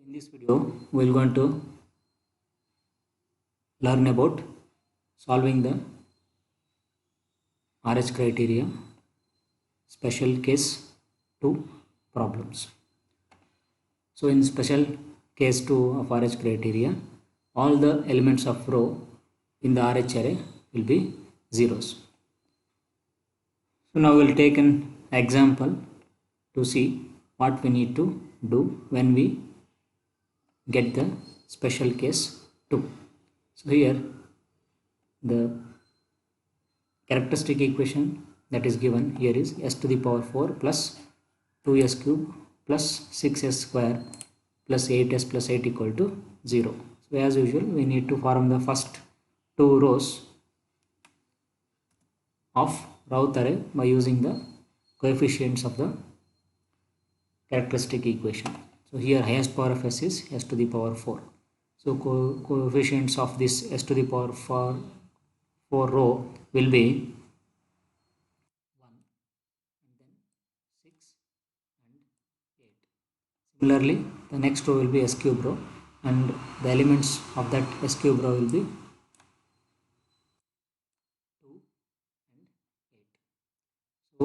In this video, we are going to learn about solving the RH criteria special case 2 problems. So in special case 2 of RH criteria, all the elements of row in the RH array will be zeros. So now we will take an example to see what we need to do when we get the special case 2. So here the characteristic equation that is given here is s to the power 4 plus 2s cube plus 6s square plus 8s plus 8 equal to 0. So as usual we need to form the first two rows of Routh array by using the coefficients of the characteristic equation. So here highest power of s is s to the power 4. So coefficients of this s to the power 4 row will be 1 and then 6 and 8. Similarly, the next row will be s cube row and the elements of that s cube row will be 2 and 8. So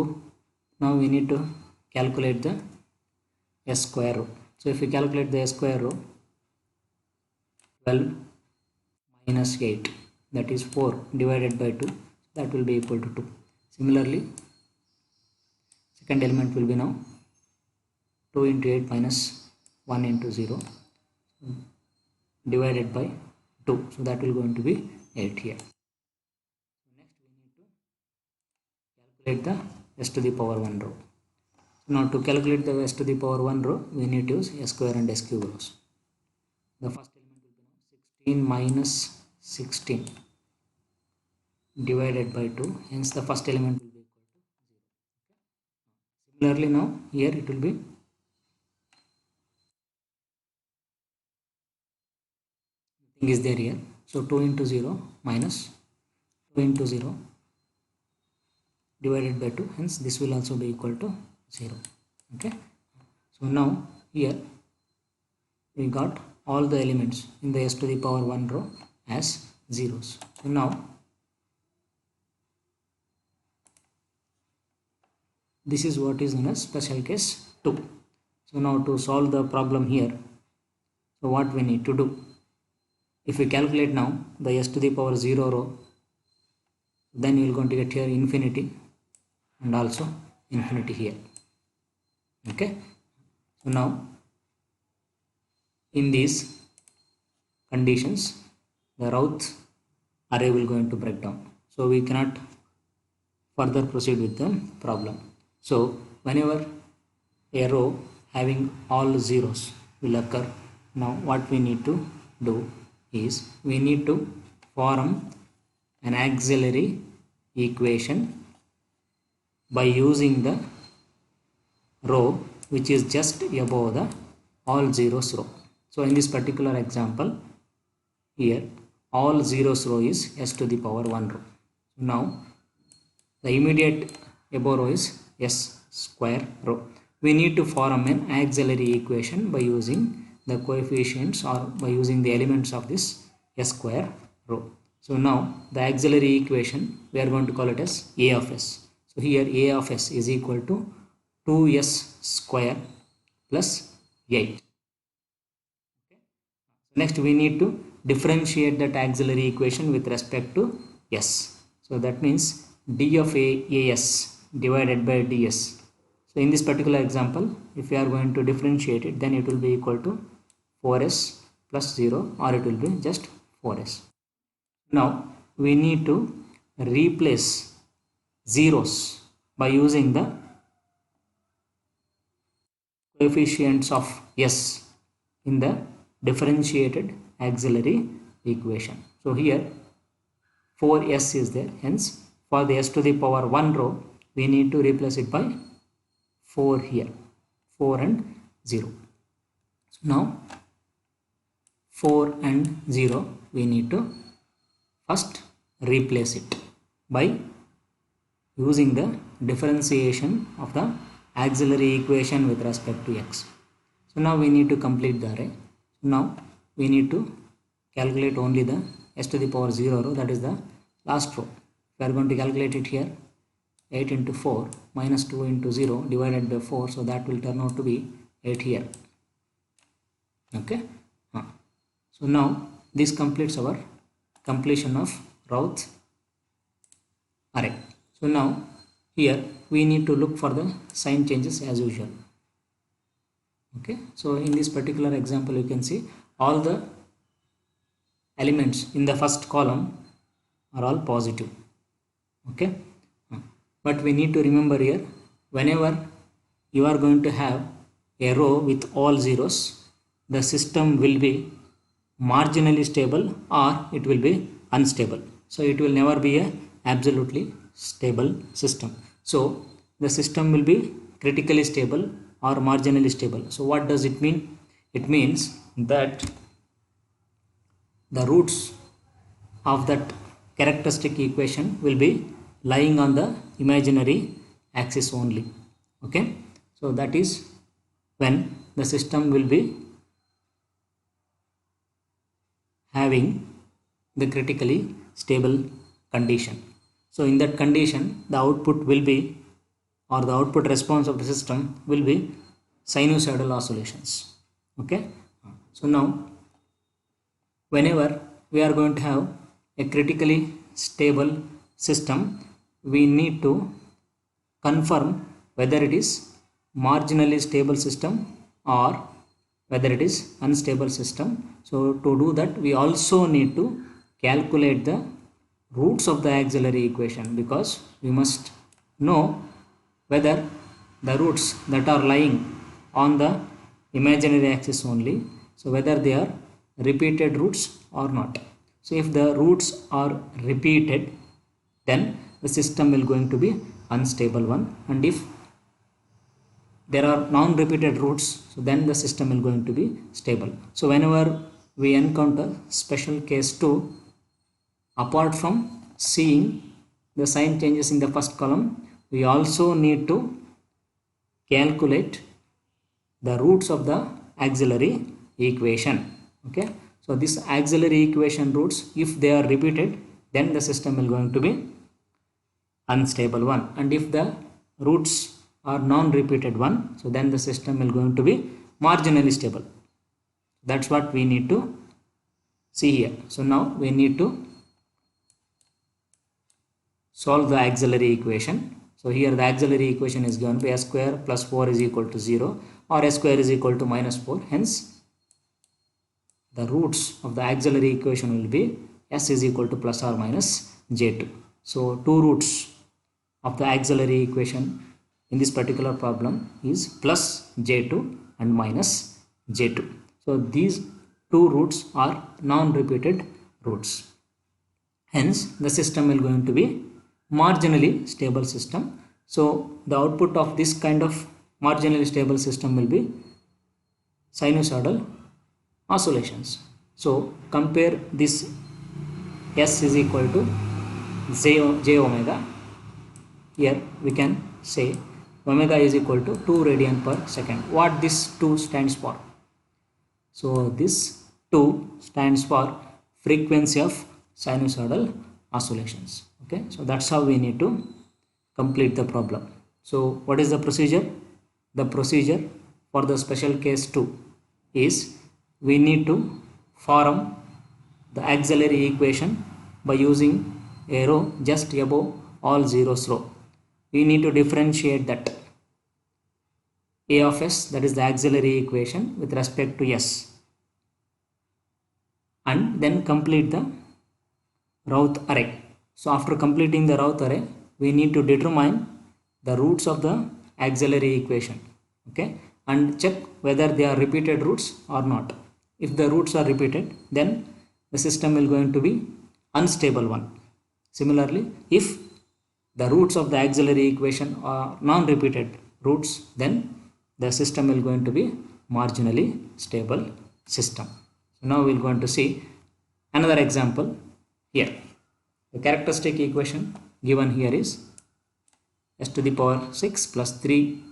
now we need to calculate the s square row. So if we calculate the s square row, 12 minus 8, that is 4 divided by 2, that will be equal to 2. Similarly, second element will be now 2 into 8 minus 1 into 0 divided by 2. So that will going to be 8 here. So next we need to calculate the s to the power 1 row. Now to calculate the s to the power 1 row, we need to use s square and s cube rows. The first element will be now 16 minus 16 divided by 2, hence the first element will be equal to 0. Similarly now here it will be nothing is there here. So 2 into 0 minus 2 into 0 divided by 2, hence this will also be equal to 0. Okay, so now here we got all the elements in the s to the power 1 row as zeros. So now this is what is known as special case 2. So now to solve the problem here, so what we need to do, if we calculate now the s to the power 0 row, then you will going to get here infinity and also infinity here. Okay, so now in these conditions the Routh array will going to break down, so we cannot further proceed with the problem. So whenever a row having all zeros will occur, now what we need to do is we need to form an auxiliary equation by using the row which is just above the all zeros row. So in this particular example here all zeros row is s to the power 1 row. Now the immediate above row is s square row. We need to form an auxiliary equation by using the coefficients or by using the elements of this s square row. So now the auxiliary equation we are going to call it as a of s. So here a of s is equal to 2s square plus 8. Okay. Next we need to differentiate that auxiliary equation with respect to s. So that means d of as divided by ds. So in this particular example, if we are going to differentiate it, then it will be equal to 4s plus 0 or it will be just 4s. Now we need to replace zeros by using the coefficients of s in the differentiated auxiliary equation. So here 4s is there, hence for the s to the power 1 row we need to replace it by 4 here, 4 and 0. So now 4 and 0 we need to first replace it by using the differentiation of the auxiliary equation with respect to x. So now we need to complete the array. Now we need to calculate only the s to the power 0 row, that is the last row. We are going to calculate it here. 8 into 4 minus 2 into 0 divided by 4, so that will turn out to be 8 here. Okay. So now this completes our completion of Routh array. So now here we need to look for the sign changes as usual. Okay, so in this particular example you can see all the elements in the first column are all positive. Okay, but we need to remember here, whenever you are going to have a row with all zeros, the system will be marginally stable or it will be unstable. So it will never be a absolutely stable system. So the system will be critically stable or marginally stable. So what does it mean? It means that the roots of that characteristic equation will be lying on the imaginary axis only. Okay, so that is when the system will be having the critically stable condition. So in that condition, the output will be, or the output response of the system will be sinusoidal oscillations. Okay, so now whenever we are going to have a critically stable system, we need to confirm whether it is marginally stable system or whether it is unstable system. So to do that, we also need to calculate the roots of the auxiliary equation, because we must know whether the roots that are lying on the imaginary axis only, so whether they are repeated roots or not. So if the roots are repeated, then the system will going to be unstable one, and if there are non-repeated roots, so then the system will going to be stable. So whenever we encounter special case 2, apart from seeing the sign changes in the first column, we also need to calculate the roots of the auxiliary equation. Okay, so this auxiliary equation roots, if they are repeated, then the system will going to be unstable one, and if the roots are non-repeated one, so then the system will going to be marginally stable. That's what we need to see here. So now we need to solve the auxiliary equation. So here the auxiliary equation is given by s square plus 4 is equal to 0, or s square is equal to minus 4. Hence the roots of the auxiliary equation will be s is equal to plus or minus j2. So two roots of the auxiliary equation in this particular problem is plus j2 and minus j2. So these two roots are non-repeated roots. Hence the system will going to be marginally stable system. So the output of this kind of marginally stable system will be sinusoidal oscillations. So compare this s is equal to j omega. Here we can say omega is equal to 2 radian per second. What this 2 stands for? So this 2 stands for frequency of sinusoidal oscillations. Okay, so that's how we need to complete the problem. So what is the procedure? The procedure for the special case 2 is we need to form the auxiliary equation by using a row just above all zeros row. We need to differentiate that a of s, that is the auxiliary equation, with respect to s, and then complete the Routh array. So after completing the Routh array, we need to determine the roots of the auxiliary equation. Okay, and check whether they are repeated roots or not. If the roots are repeated, then the system will going to be unstable one. Similarly, if the roots of the auxiliary equation are non-repeated roots, then the system will going to be marginally stable system. So now we are going to see another example here. The characteristic equation given here is s to the power 6 plus 3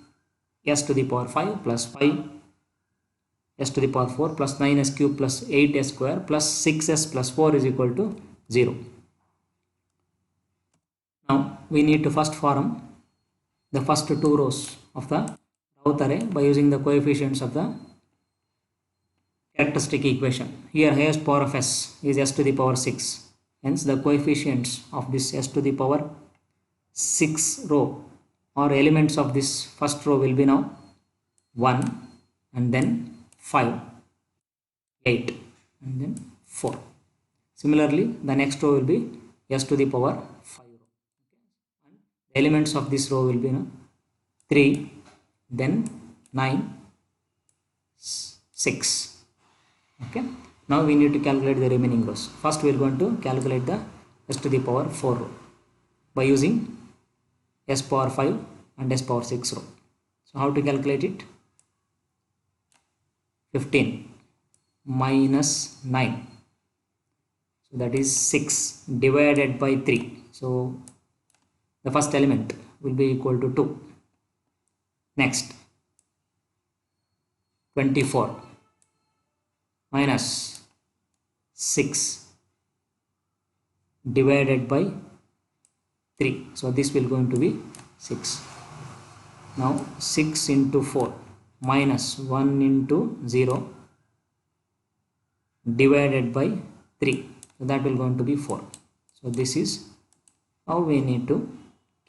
s to the power 5 plus 5 s to the power 4 plus 9s cube plus 8s square plus 6s plus 4 is equal to 0. Now we need to first form the first two rows of the Routh array by using the coefficients of the characteristic equation. Here highest power of s is s to the power 6. Hence the coefficients of this s to the power 6 row or elements of this first row will be now 1 and then 5, 8 and then 4. Similarly, the next row will be s to the power 5 row. And the elements of this row will be 3, then 9, 6. Okay. Now we need to calculate the remaining rows. First we are going to calculate the s to the power 4 row by using s power 5 and s power 6 row. So how to calculate it? 15 minus 9, so that is 6 divided by 3. So the first element will be equal to 2. Next 24 minus 6 divided by 3, so this will going to be 6. Now 6 into 4 minus 1 into 0 divided by 3, so that will going to be 4. So this is how we need to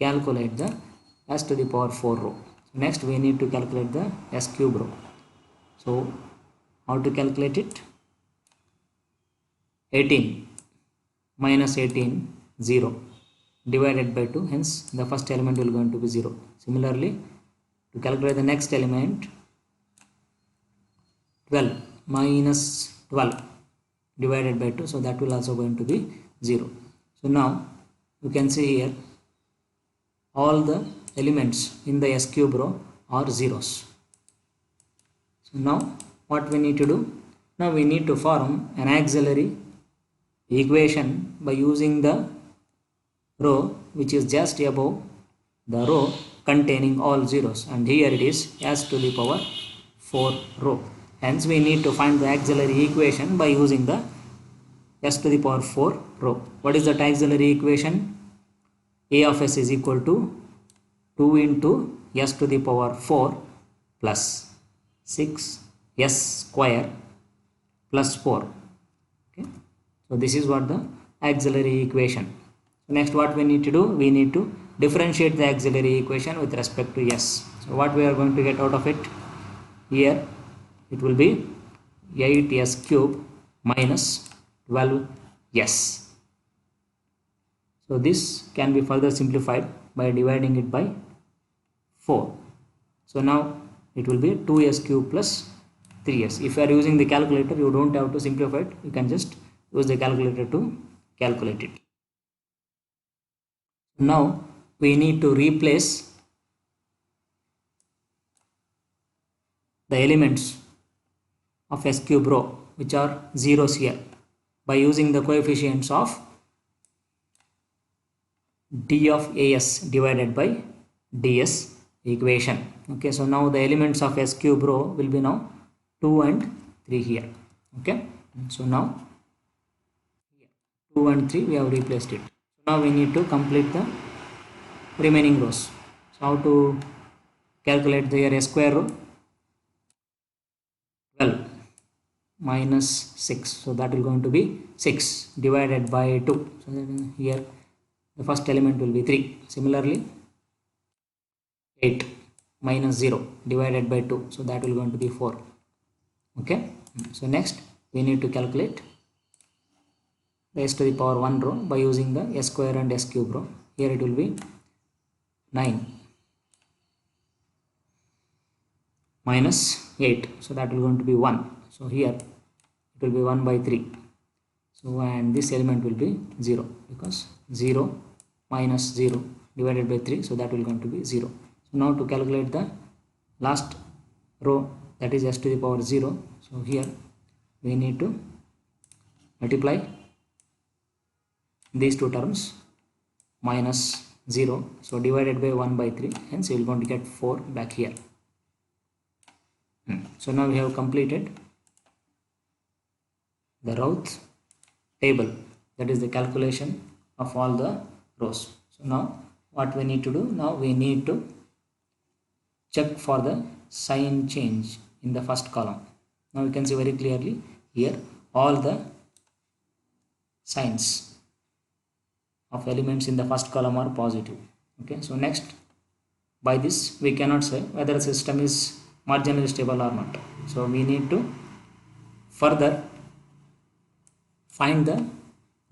calculate the s to the power 4 row. So next we need to calculate the s cube row. So how to calculate it? 18 minus 18, 0 divided by 2, hence the first element will going to be 0. Similarly, to calculate the next element, 12 minus 12 divided by 2, so that will also going to be 0. So now you can see here all the elements in the s cube row are zeros. So now what we need to do? Now we need to form an auxiliary equation by using the row which is just above the row containing all zeros, and here it is s to the power 4 row. Hence we need to find the auxiliary equation by using the s to the power 4 row. What is that auxiliary equation? A of s is equal to 2 into s to the power 4 plus 6 s square plus 4. Okay. So this is what the auxiliary equation. So next what we need to do? We need to differentiate the auxiliary equation with respect to s. So what we are going to get out of it? Here it will be 8s cube minus 12s. So this can be further simplified by dividing it by 4. So now it will be 2s cube plus 3s. If you are using the calculator, you don't have to simplify it. You can just use the calculator to calculate it. Now we need to replace the elements of s cube row which are zeros here by using the coefficients of d of as divided by ds equation. Okay, so now the elements of s cube row will be now 2 and 3 here. Okay, so now 2 and 3 we have replaced it. So now we need to complete the remaining rows. So how to calculate the s square row? 12 minus 6, so that will going to be 6 divided by 2. So here the first element will be 3. Similarly 8 minus 0 divided by 2, so that will going to be 4. Okay, so next we need to calculate the s to the power 1 row by using the s square and s cube row. Here it will be 9 minus 8, so that will going to be 1. So here it will be 1 by 3. So and this element will be 0 because 0 minus 0 divided by 3, so that will going to be 0. So now to calculate the last row, that is s to the power 0. So here we need to multiply these two terms minus 0, so divided by 1 by 3, hence we will going to get 4 back here. So now we have completed the Routh table, that is the calculation of all the rows. So now what we need to do, now we need to check for the sign change in the first column. Now you can see very clearly here all the signs of elements in the first column are positive. Okay, so next, by this we cannot say whether the system is marginally stable or not. So we need to further find the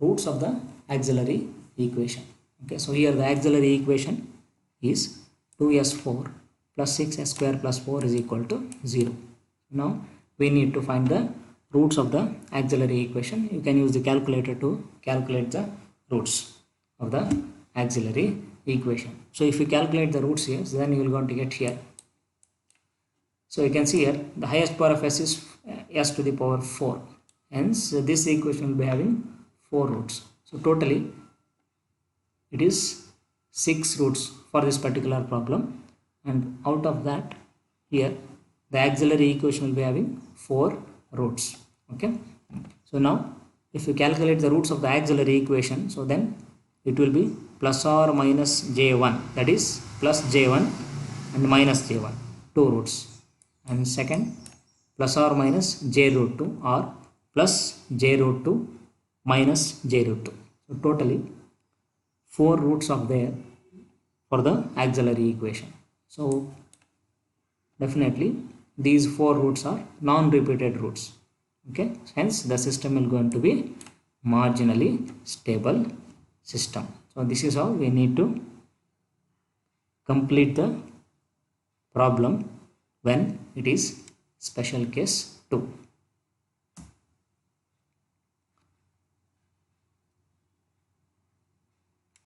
roots of the auxiliary equation. Okay, so here the auxiliary equation is 2s4 plus 6s square plus 4 is equal to 0. Now we need to find the roots of the auxiliary equation. You can use the calculator to calculate the roots of the auxiliary equation. So if you calculate the roots here, then you will going to get here. So you can see here the highest power of s is s to the power 4. Hence this equation will be having 4 roots. So totally it is 6 roots for this particular problem, and out of that here the auxiliary equation will be having 4 roots. Okay, so now if you calculate the roots of the auxiliary equation, so then it will be plus or minus j1, that is plus j1 and minus j1, 2 roots, and second plus or minus j root 2 or plus j root 2 minus j root 2. So totally 4 roots are there for the auxiliary equation. So definitely these 4 roots are non-repeated roots. Okay, hence the system is going to be marginally stable system. So this is how we need to complete the problem when it is special case 2.